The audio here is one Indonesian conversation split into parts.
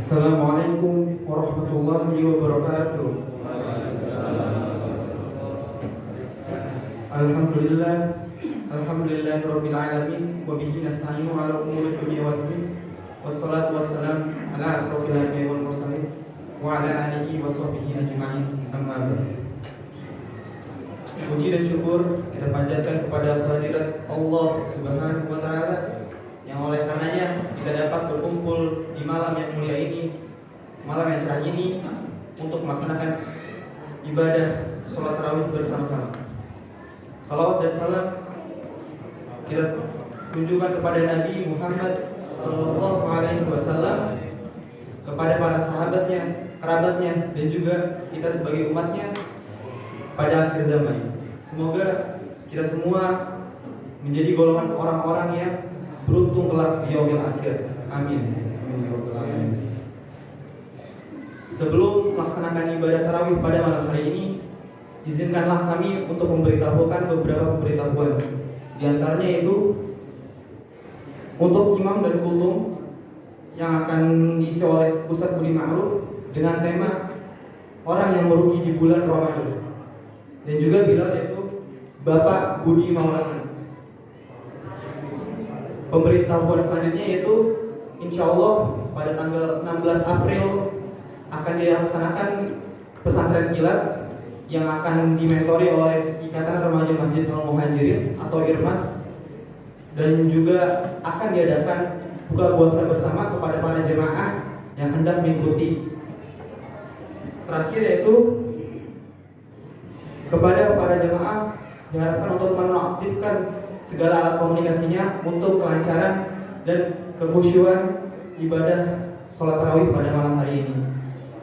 Assalamualaikum warahmatullahi wabarakatuh. Alhamdulillah, alhamdulillahirabbil alamin wa bihi nasta'inu 'ala umuri dunya waddin. Wassalatu wassalamu 'ala asrofil anbiya'i wal mursalin wa 'ala alihi wa sahbihi ajma'in. Amma ba'du. Puji dan syukur kita panjatkan kepada kehadirat Allah Subhanahu wa taala yang oleh karenanya kita dapat berkumpul di malam yang mulia ini, malam yang cerah ini, untuk melaksanakan ibadah sholat tarawih bersama-sama. Salawat dan salam kita tunjukkan kepada Nabi Muhammad Sallallahu Alaihi Wasallam, kepada para sahabatnya, kerabatnya, dan juga kita sebagai umatnya pada akhir zaman. Semoga kita semua menjadi golongan orang-orang yang beruntung kelak di yaumil akhir. Amin. Sebelum melaksanakan ibadah tarawih pada malam hari ini, izinkanlah kami untuk memberitahukan beberapa pemberitahuan. Di antaranya itu untuk imam dan kultum yang akan diisi oleh Ustadz Budi Ma'ruf dengan tema orang yang merugi di bulan Ramadan, dan juga Bilal yaitu Bapak Budi Maulana. Pemberitahuan selanjutnya yaitu insya Allah pada tanggal 16 April akan dilaksanakan pesantren kilat yang akan dimentori oleh Ikatan Remaja Masjid Al Muhajirin atau IRMAS, dan juga akan diadakan buka puasa bersama kepada para jemaah yang hendak mengikuti. Terakhir yaitu kepada para jemaah diharapkan untuk menonaktifkan segala alat komunikasinya untuk kelancaran dan kekhusyuan ibadah sholat tarawih pada malam hari ini.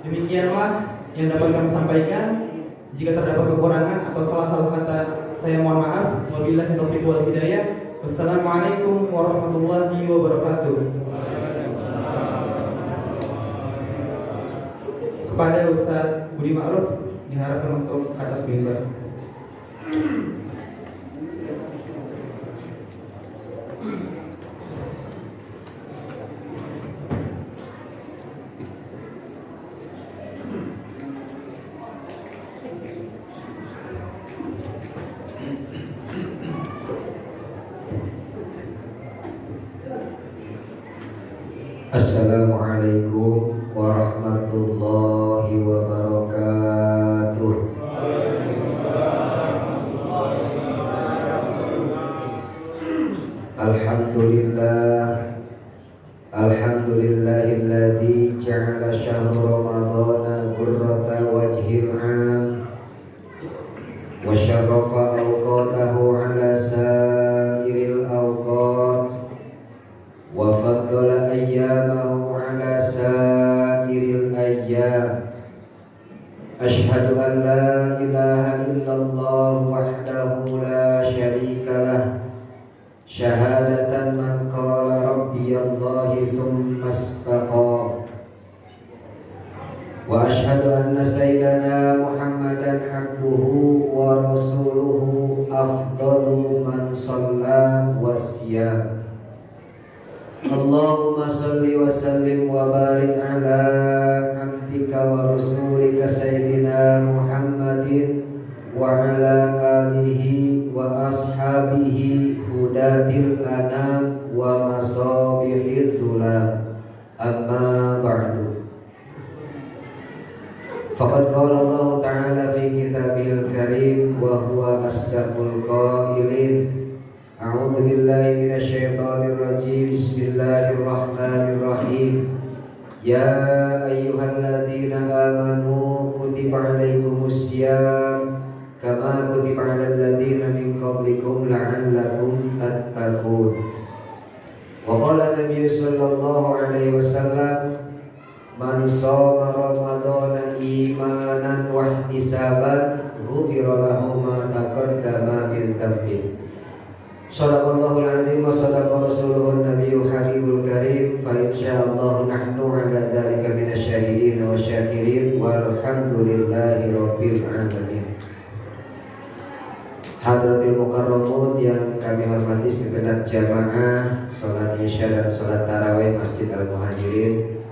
Demikianlah yang dapat kami sampaikan. Jika terdapat kekurangan atau salah kata, saya mohon maaf. Wabillahi taufiq wal hidayah. Wassalamualaikum warahmatullahi wabarakatuh. Kepada Ustadz Budi Ma'ruf diharapkan untuk ke atas mimbar. Assalamualaikum warahmatullahi wabarakatuh. Alhamdulillahilladzi ja'ala syahra ramadhana qurrata wajhil 'am wa syarrafa awqatahu 'ala sa'iril awqat wa faddala ayyamahu 'ala sa'iril ayyam. Ashhadu an la ilaha illallah wahdahu la syarika lah, syahadatan man qala rabbiyallahi thumma istaqam. Wa ashhadu anna sayyidana Muhammadan abduhu wa rasuluhu afdalu man shalla wa siyam. Allahumma salli wa sallim wa barik ala abdika wa rasulika sayyidina Muhammadin wa ala alihi wa ashabihi hudatil anam wa masabihiz zulam. Amma ba'du. Faqad qala Allah ta'ala fi kitabihil karim wa huwa asdaqul qailin. A'udzu billahi minasyaitonir rajim. Bismillahirrahmanirrahim. Ya ayyuhalladzina amanu kutiba alaikumus syiyam kama kutiba alal ladzina min qablikum la'allakum tattaqun. Wa qala Nabi sallallahu alaihi wasallam, man shoma ramadhana imanan wa ihtisaban ghufira lahu ma taqaddama min dhanbihi. Shadaqallahul azim wa sadaqa rasuluhun nabiyyul habibul karim. Fa insyaallah nahnu ala dzalika minasyahidin wa syakirin walhamdulillahi rabbil alamin. Hadratil mukarramun yang kami hormati segenap jamaah salat Isya dan salat tarawih Masjid Al Muhajirin,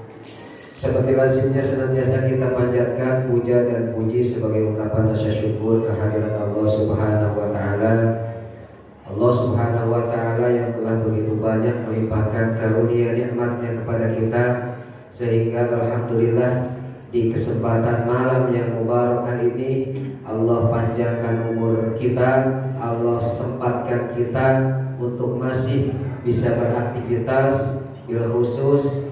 Seperti lazimnya senantiasa kita panjatkan puja dan puji sebagai ungkapan rasa syukur kehadirat Allah Subhanahu wa taala. Allah Subhanahu wa taala yang telah begitu banyak melimpahkan karunia nikmatnya kepada kita, sehingga alhamdulillah di kesempatan malam yang mubarakah ini Allah panjangkan umur kita, Allah sempatkan kita untuk masih bisa beraktivitas bil khusus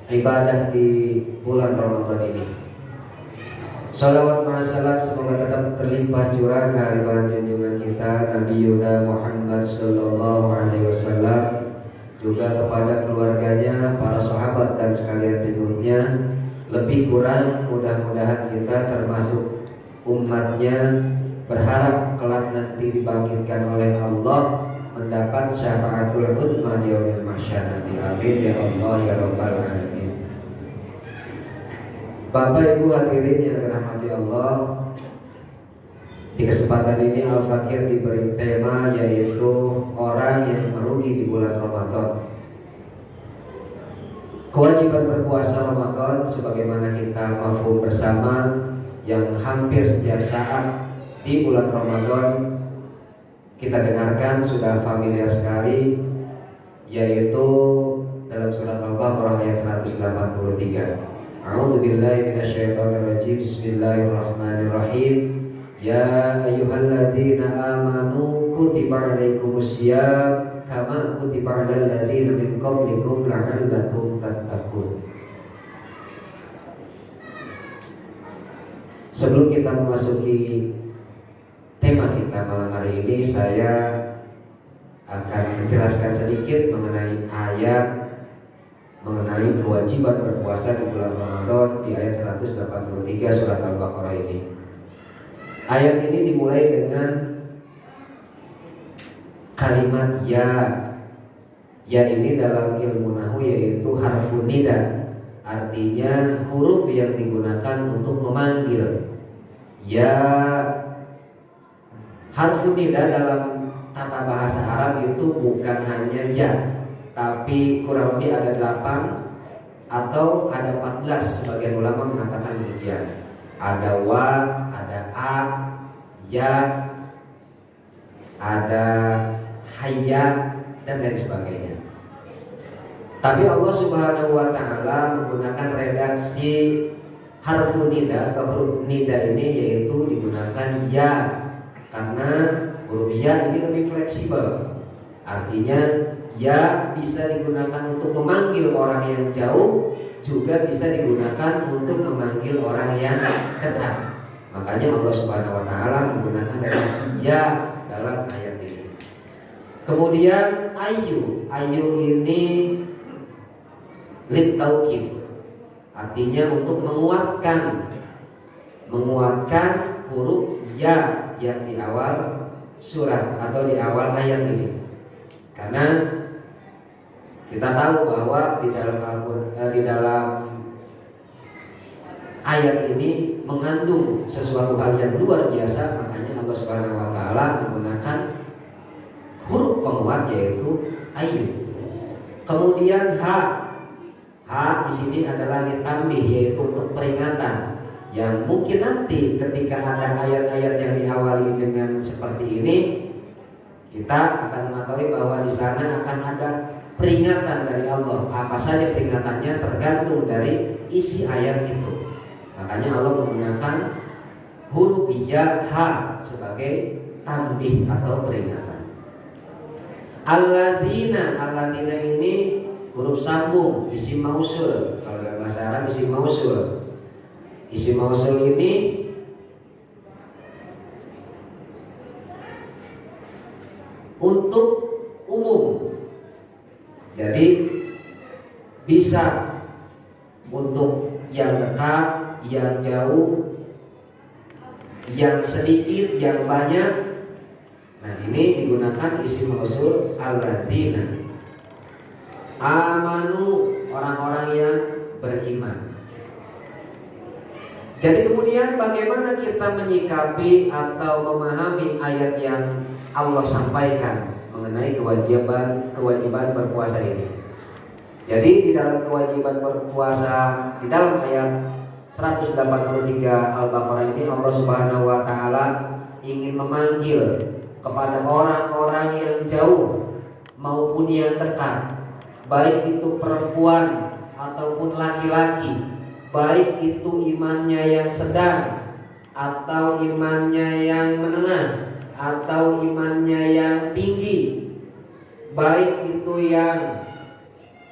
ibadah di bulan Ramadan ini. Salawat ma'asalam semoga tetap terlimpah curah kehadiran junjungan kita Nabi Yuna Muhammad sallallahu alaihi wasallam, juga kepada keluarganya, para sahabat dan sekalian pengikutnya. Lebih kurang mudah-mudahan kita termasuk umatnya, berharap kelak nanti dibangkitkan oleh Allah mendapat syafaatul uzma di yaumil mahsyar nanti. Amin ya Allah ya rabbal alamin. Bapak Ibu hadirin yang dirahmati Allah, di kesempatan ini Al-Fakir diberi tema yaitu orang yang merugi di bulan Ramadan. Kewajiban berpuasa Ramadan sebagaimana kita mafhum bersama yang hampir setiap saat di bulan Ramadan kita dengarkan sudah familiar sekali, yaitu dalam surat Al-Baqarah ayat 183. A'udzu billahi minasyaitonir rajim. Bismillahirrahmanirrahim. Ya ayyuhalladzina amanu kutiba alaikumusiyam kama kutiba alal ladzina min qablikum la'allakum tattaqun. Sebelum kita memasuki tema kita malam hari ini, saya akan menjelaskan sedikit mengenai ayat mengenai kewajiban berpuasa di bulan Ramadan di ayat 183 surat Al-Baqarah ini. Ayat ini dimulai dengan kalimat ya. Ya ini dalam ilmu nahwu yaitu harfun nida, artinya huruf yang digunakan untuk memanggil. Ya, harfun nida dalam tata bahasa Arab itu bukan hanya ya, tapi kurang lebih ada 8 atau ada 14, sebagian ulama mengatakan demikian. Ada wa, ada a, ya, ada hayya dan lain sebagainya. Tapi Allah Subhanahu wa taala menggunakan redaksi harfun nida atau huruf nida ini, yaitu digunakan ya, karena huruf ya ini lebih fleksibel. Artinya ya bisa digunakan untuk memanggil orang yang jauh, juga bisa digunakan untuk memanggil orang yang dekat. Makanya Allah Subhanahu wa taala menggunakan redaksi ya dalam ayat ini. Kemudian ayu ini lit taukid, artinya untuk menguatkan huruf ya yang di awal surat atau di awal ayat ini. Karena kita tahu bahwa di dalam ayat ini mengandung sesuatu hal yang luar biasa, makanya Allah Subhanahu wa taala menggunakan huruf penguat yaitu ayu. Kemudian ha di sini adalah ditambih, yaitu untuk peringatan, yang mungkin nanti ketika ada ayat-ayat yang diawali dengan seperti ini, kita akan mengetahui bahwa di sana akan ada peringatan dari Allah. Apa saja peringatannya tergantung dari isi ayat itu. Makanya Allah menggunakan huruf ya ha sebagai tanbih atau peringatan. Alladzina ini huruf sambung, isim mausul. Kalau dalam bahasa Arab isim mausul. Isim mausul ini untuk umum. Jadi bisa untuk yang dekat, yang jauh, yang sedikit, yang banyak. Nah, ini digunakan isim mausul alladzina. Amanu, orang-orang yang beriman. Jadi kemudian bagaimana kita menyikapi atau memahami ayat yang Allah sampaikan mengenai kewajiban berpuasa ini? Jadi di dalam kewajiban berpuasa di dalam ayat 183 Al-Baqarah ini Allah Subhanahu wa taala ingin memanggil kepada orang-orang yang jauh maupun yang dekat, baik itu perempuan ataupun laki-laki, baik itu imannya yang sedang atau imannya yang menengah atau imannya yang tinggi, baik itu yang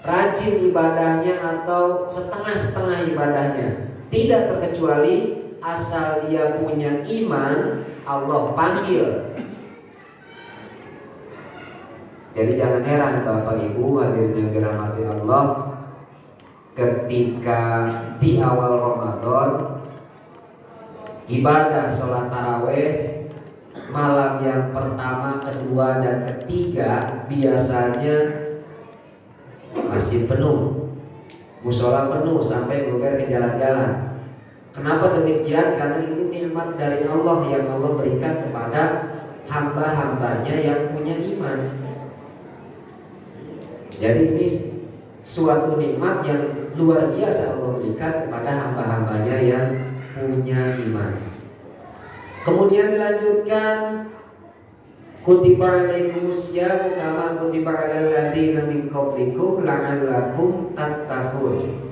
rajin ibadahnya atau setengah-setengah ibadahnya, tidak terkecuali asal dia punya iman, Allah panggil. Jadi jangan heran Bapak Ibu hadirin yang dirahmati Allah, ketika di awal Ramadan ibadah sholat taraweh malam yang pertama, kedua, dan ketiga biasanya masjid penuh, musola penuh sampai meluber ke jalan-jalan. Kenapa demikian? Karena ini nikmat dari Allah yang Allah berikan kepada hamba-hambanya yang punya iman. Jadi ini suatu nikmat yang luar biasa Allah berikan kepada hamba-hambanya yang punya iman. Kemudian dilanjutkan, kutiba alaikumus syiam kama kutiba alal ladzina min qablikum la'allakum tattaqun.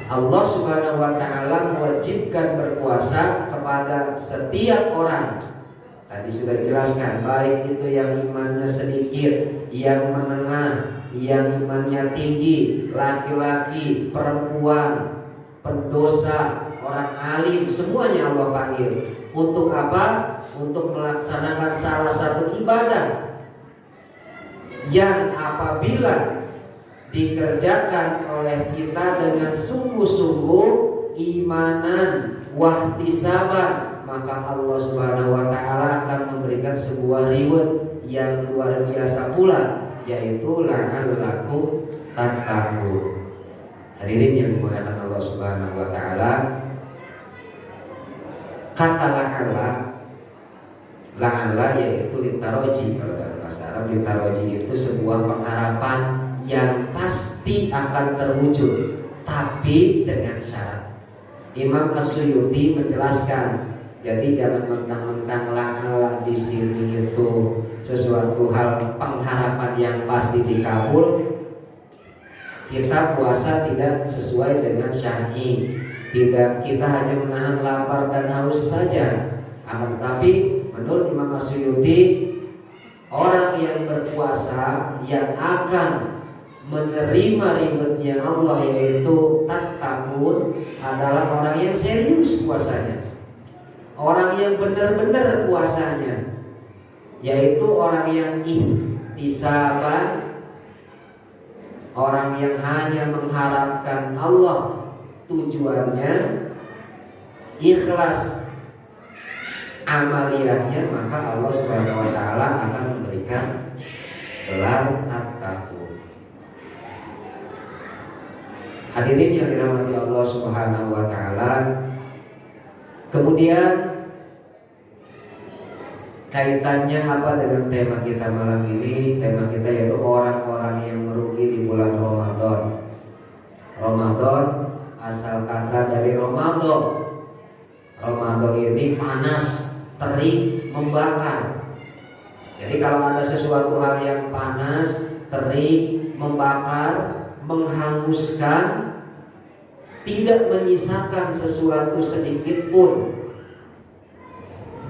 Allah Subhanahu wa taala mewajibkan berpuasa kepada setiap orang. Tadi sudah dijelaskan, baik itu yang imannya sedikit, yang menengah, yang imannya tinggi, laki-laki, perempuan, pendosa, orang alim, semuanya Allah panggil. Untuk apa? Untuk melaksanakan salah satu ibadah yang apabila dikerjakan oleh kita dengan sungguh-sungguh imanan wahtisaban, maka Allah Subhanahu wa taala akan memberikan sebuah reward yang luar biasa pula, yaitu la'allakum tattaqun. Hadirin yang dimuliakan Allah Subhanahu wa taala, kata la'alla yaitu litaroji. Kalau dalam bahasa Arab litaroji itu sebuah pengharapan yang pasti akan terwujud, tapi dengan syarat. Imam As-Suyuti menjelaskan, jadi jangan mentang-mentang la'alla di sini itu sesuatu hal pengharapan yang pasti dikabul. Kita puasa tidak sesuai dengan syar'i, tidak, kita hanya menahan lapar dan haus saja. Akan tetapi menurut Imam As-Suyuti, orang yang berpuasa yang akan menerima ridhonya Allah yaitu tattaqun adalah orang yang serius puasanya, orang yang benar-benar puasanya, yaitu orang yang ihtisaban, orang yang hanya mengharapkan Allah, tujuannya ikhlas amaliyahnya, maka Allah Subhanahu wa taala akan memberikan gelar tattaqun. Hadirin yang dirahmati Allah Subhanahu wa taala, kemudian kaitannya apa dengan tema kita malam ini? Tema kita yaitu orang-orang yang merugi di bulan Ramadan. Ramadan asal kata dari Ramadan. Ramadan ini panas, terik, membakar. Jadi kalau ada sesuatu hal yang panas, terik, membakar, menghanguskan, tidak menyisakan sesuatu sedikit pun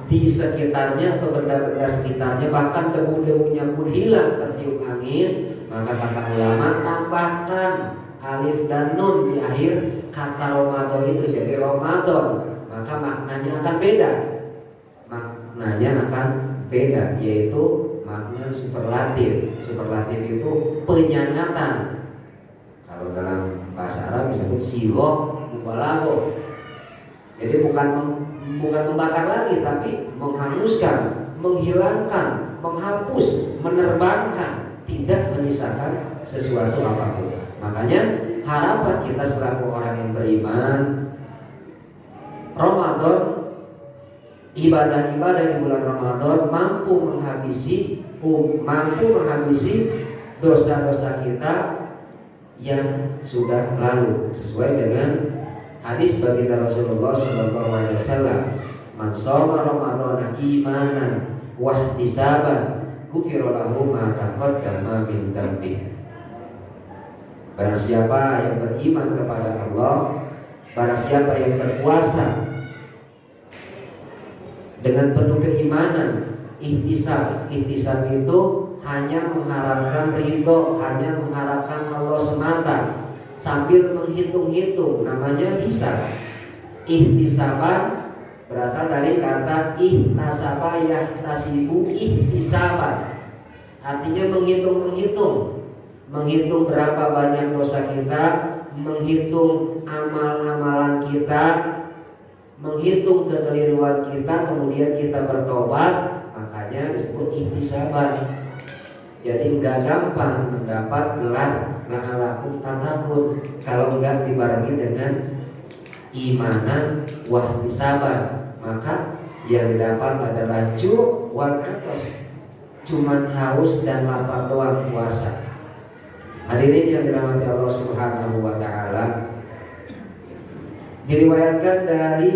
di sekitarnya atau benda-benda sekitarnya, bahkan debu-debunya pun hilang tertiup angin, maka kata ulama tambahkan alif dan nun di akhir kata Ramadan itu jadi Ramadan, maka maknanya akan beda. Maknanya akan beda, yaitu makna superlatif. Superlatif itu penyangatan. Kalau dalam bahasa Arab disebut siloh mubalaghah. Jadi bukan membakar lagi, tapi menghanguskan, menghilangkan, menghapus, menerbangkan, tidak menyisakan sesuatu apapun. Makanya harapan kita selaku orang yang beriman, Ramadan, ibadah-ibadah di bulan Ramadan mampu menghabisi dosa-dosa kita, yang sudah lalu, sesuai dengan hadis baginda Rasulullah SAW. Man shoma Ramadhana imanan wa ihtisaban ghufira lahu ma taqaddama min dhanbi. Barang siapa yang beriman kepada Allah, barang siapa yang berpuasa dengan penuh keimanan, ihtisab itu hanya mengharapkan ridho, hanya mengharapkan Allah semata, sambil menghitung-hitung, namanya hisab. Ihtisaban berasal dari kata ihtasaba yahtasibu ihtisaban, artinya menghitung berapa banyak dosa kita, menghitung amal-amalan kita, menghitung kekeliruan kita, kemudian kita bertobat, makanya disebut ihtisaban. Jadi nggak gampang mendapat gelar la'alakum tatakun kalau nggak dibarengi dengan imanan wahtisaban. Maka yang didapat adalah ju' wal atos, cuman haus dan lapar doang puasa. Hadirin yang dirahmati Allah Subhanahu wa taala, diriwayatkan dari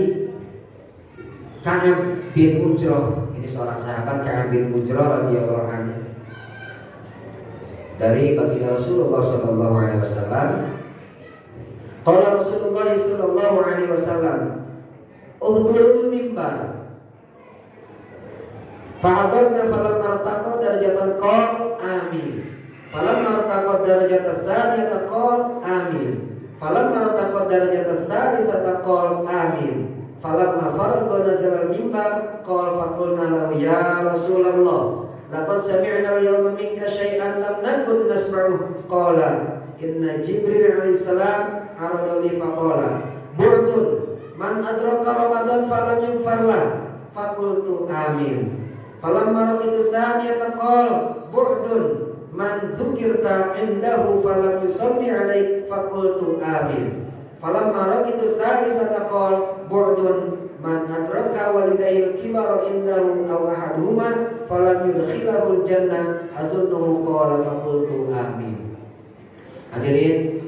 Ka'ab bin Ujrah, ini seorang sahabat Ka'ab bin Ujrah radhiyallahu anhu, dari baginda Rasulullah sallallahu alaihi wasallam. Qala Rasulullah sallallahu alaihi wasallam, "Uhdurul mimbar." Fa'adarna falam martaqa darajatan qal amin. Falam martaqa darajatan tsaniyata qal amin. Falam martaqa darajatan tsalisata qal amin. Falamma faragha nazala al-mimbar qala faqulna lahu ya Rasulullah laqad sami'na al-yawma minka syai'an lam nakun nasma'uhu. Qala inna Jibril alaihi salam arada li faqala burdun man adraka Ramadan falam yughfar lah. Faqultu amin. Falamma ra'itu tsaniyata qala burdun man dzukirta indahu falam yusalli alaik. Faqultu amin. Falamma ra'itu tsalisata qala burdun man adraka walidayil kibara indahu aw ahaduhuma falam yudkhilahul jannah azunnuhu qala faqultu amin. Hadirin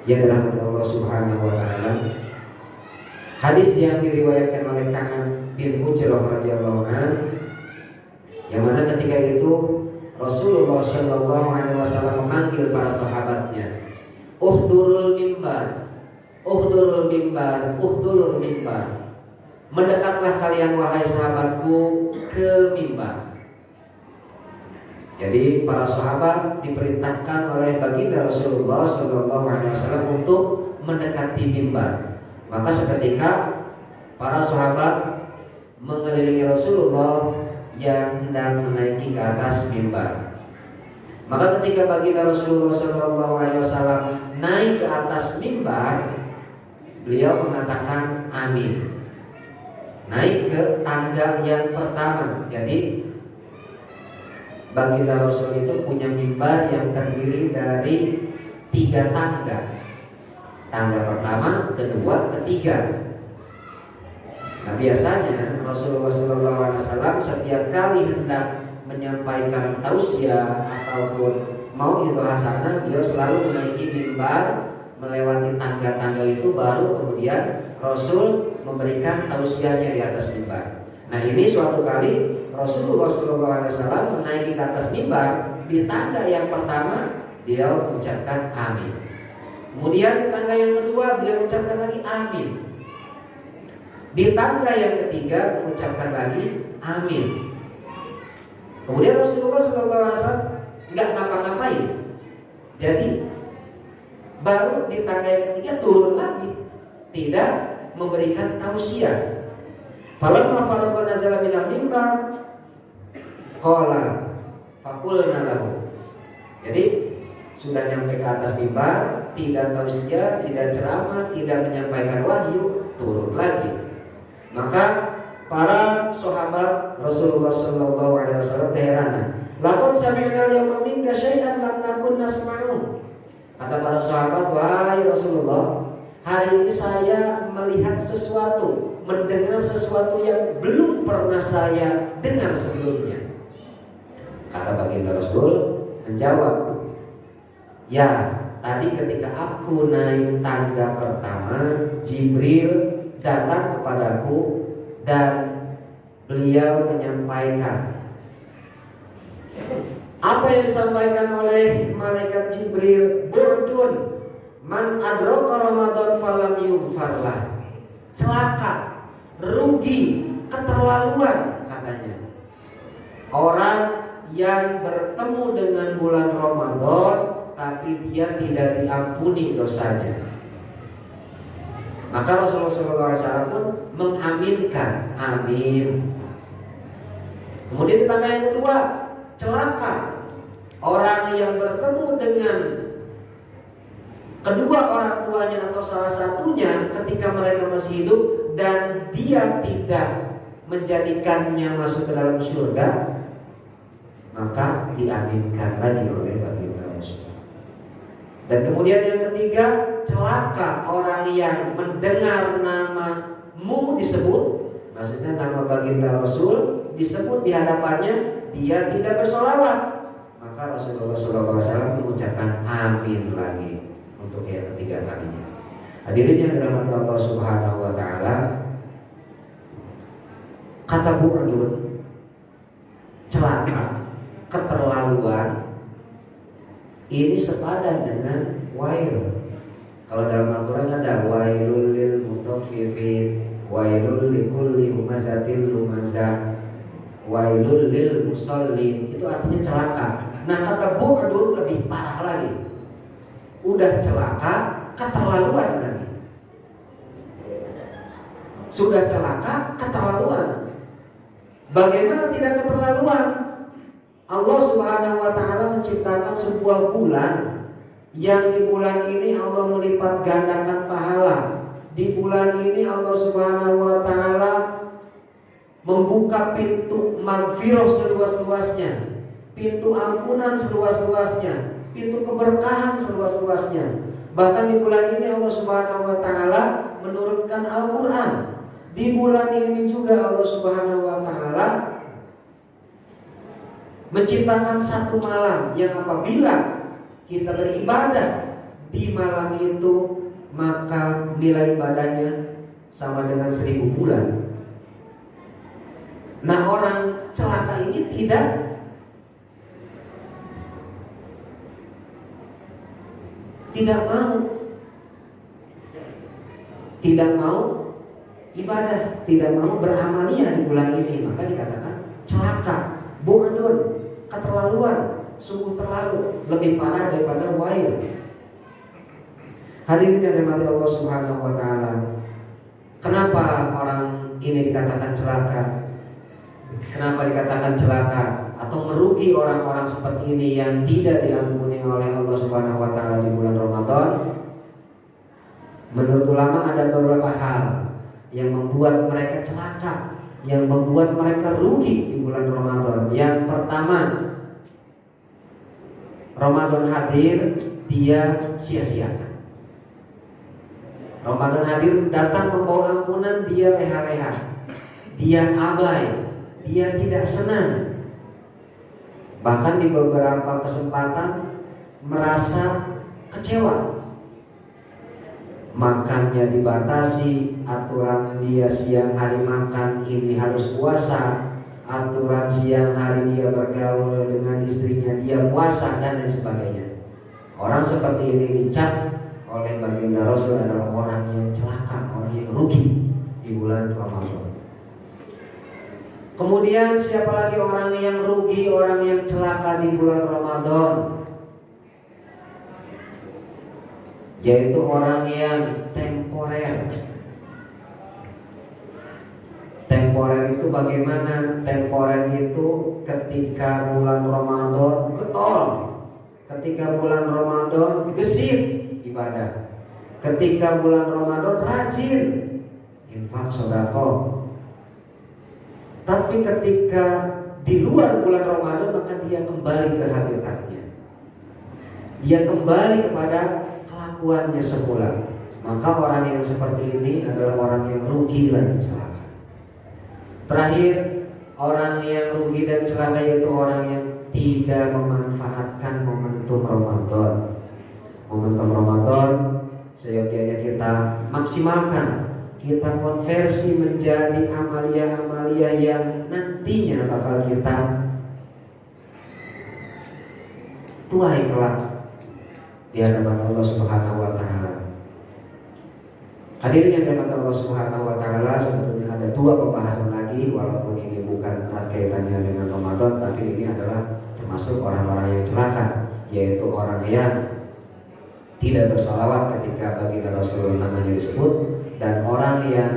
yang dirahmati Allah Subhanahu wa taala, hadis yang diriwayatkan oleh Ka'ab bin Ujrah radhiyallahu anhu, yang mana ketika itu Rasulullah sallallahu alaihi wasallam memanggil para sahabatnya, uhdurul mimbar, uhdurul mimbar, uhdurul mimbar. Mendekatlah kalian wahai sahabatku ke mimbar. Jadi para sahabat diperintahkan oleh baginda Rasulullah sallallahu alaihi wasallam untuk mendekati mimbar. Maka seketika para sahabat mengelilingi Rasulullah yang hendak menaiki ke atas mimbar. Maka ketika baginda Rasulullah sallallahu alaihi wasallam naik ke atas mimbar, beliau mengatakan amin. Naik ke tangga yang pertama. Jadi baginda Rasul itu punya mimbar yang terdiri dari 3 tangga. Tangga pertama, kedua, ketiga. Nah biasanya Rasulullah SAW setiap kali hendak menyampaikan tausiah ataupun mau bahasana, beliau selalu menaiki mimbar, melewati tangga-tangga itu, baru kemudian Rasul memberikan tausiahnya di atas mimbar. Nah ini suatu kali Rasulullah SAW menaiki ke atas mimbar, di tangga yang pertama dia mengucapkan amin. Kemudian di tangga yang kedua beliau mengucapkan lagi amin. Di tangga yang ketiga mengucapkan lagi amin. Kemudian Rasulullah SAW nggak ngapa-ngapain. Jadi baru di tangga yang ketiga turun lagi, tidak memberikan tausiah. Falamma faragha nazala minal mimbar qala faqulna lahu. Jadi sudah nyampe ke atas mimbar, tidak tausiah, tidak ceramah, tidak menyampaikan wahyu, turun lagi. Maka para sahabat Rasulullah sallallahu alaihi wasallam keheranan. Laqad sami'na al-yawma minka syai'an lam nakun nasma'u. Kata para sahabat, wahai Rasulullah, hari ini saya melihat sesuatu, mendengar sesuatu yang belum pernah saya dengar sebelumnya. Kata baginda Rasul menjawab, Ya, tadi ketika aku naik tangga pertama, Jibril datang kepadaku dan beliau menyampaikan. Apa yang disampaikan oleh malaikat Jibril? Burdun man adraka Ramadan falam yughfarlah. Celaka, rugi, keterlaluan katanya. Orang yang bertemu dengan bulan Ramadan tapi dia tidak diampuni dosanya. Maka Rasulullah SAW pun mengaminkan, amin. Kemudian di tangga yang kedua, celaka orang yang bertemu dengan kedua orang tuanya atau salah satunya ketika mereka masih hidup dan dia tidak menjadikannya masuk ke dalam surga, maka diaminkan lagi oleh baginda Rasul. Dan kemudian yang ketiga, celaka orang yang mendengar namamu disebut, maksudnya nama baginda Rasul disebut di hadapannya, dia tidak bersolawat, maka Rasulullah SAW mengucapkan amin lagi untuk yang ketiga kalinya. Hadirin yang dirahmati Allah Subhanahu wa taala, kata bu'dun, celaka, keterlaluan, ini sepadan dengan wail. Kalau dalam Al-Quran ada wailul lil mutaffifin, wailul likulli humazatil lumazah, wailul lil musallin, itu artinya celaka. Nah, kata bu'dun lebih parah lagi. Udah celaka, keterlaluan lagi. Sudah celaka, keterlaluan. Bagaimana tidak keterlaluan? Allah Subhanahu wa taala menciptakan sebuah bulan yang di bulan ini Allah melipat gandakan pahala. Di bulan ini Allah Subhanahu wa taala membuka pintu magfirah seluas-luasnya, pintu ampunan seluas-luasnya, pintu keberkahan seluas-luasnya. Bahkan di bulan ini Allah Subhanahu wa taala menurunkan Al-Qur'an. Di bulan ini juga Allah Subhanahu wa taala menciptakan satu malam yang apabila kita beribadah di malam itu, maka nilai ibadahnya sama dengan 1000 bulan. Nah, orang celaka ini tidak mau ibadah, tidak mau beramaliyah di bulan ini, maka dikatakan celaka, bu'dun, keterlaluan, sungguh terlalu, lebih parah daripada wail. Hadirin yang dirahmati Allah Subhanahu wa taala, kenapa orang ini dikatakan celaka? Kenapa dikatakan celaka atau merugi orang-orang seperti ini yang tidak diampuni oleh Allah Subhanahu wa taala di bulan Ramadan? Menurut ulama ada beberapa hal yang membuat mereka celaka, yang membuat mereka rugi di bulan Ramadan. Yang pertama, Ramadan hadir, dia sia-siakan. Ramadan hadir datang membawa ampunan, dia leha-leha, dia abai, dia tidak senang. Bahkan di beberapa kesempatan merasa kecewa. Makannya dibatasi, aturan dia siang hari makan ini harus puasa, aturan siang hari dia bergaul dengan istrinya dia puasa, dan lain sebagainya. Orang seperti ini dicap oleh baginda Rasul adalah orang yang celaka, orang yang rugi di bulan Ramadan. Kemudian siapa lagi orang yang rugi, orang yang celaka di bulan Ramadan? Yaitu orang yang temporer. Temporer itu bagaimana? Temporer itu ketika bulan Ramadan getol, ketika bulan Ramadan gesit ibadah, ketika bulan Ramadan rajin infak sedekah. Tapi ketika di luar bulan Ramadan, maka dia kembali ke habitatnya, dia kembali kepada kelakuannya semula. Maka orang yang seperti ini adalah orang yang rugi dan celaka. Terakhir, orang yang rugi dan celaka yaitu orang yang tidak memanfaatkan momentum Ramadan. momentum Ramadan seyogyanya kita maksimalkan, kita konversi menjadi amalia-amalia yang nantinya bakal kita tuai kelak di hadapan Allah Subhanahu wa taala. Hadirin yang dirahmati Allah Subhanahu wa taala, sebetulnya ada dua pembahasan lagi, walaupun ini bukan erat kaitannya dengan Ramadan, tapi ini adalah termasuk orang-orang yang celaka, yaitu orang yang tidak bersalawat ketika baginda Rasulullah namanya disebut, dan orang yang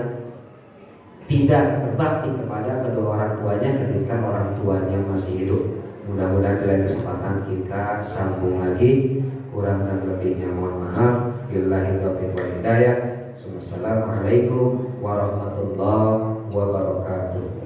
tidak berbakti kepada kedua orang tuanya ketika orang tuanya masih hidup. Mudah-mudahan dalam kesempatan kita sambung lagi. Kurang dan lebihnya mohon maaf. Billahi taufiq wal hidayah. Assalamualaikum warahmatullahi wabarakatuh.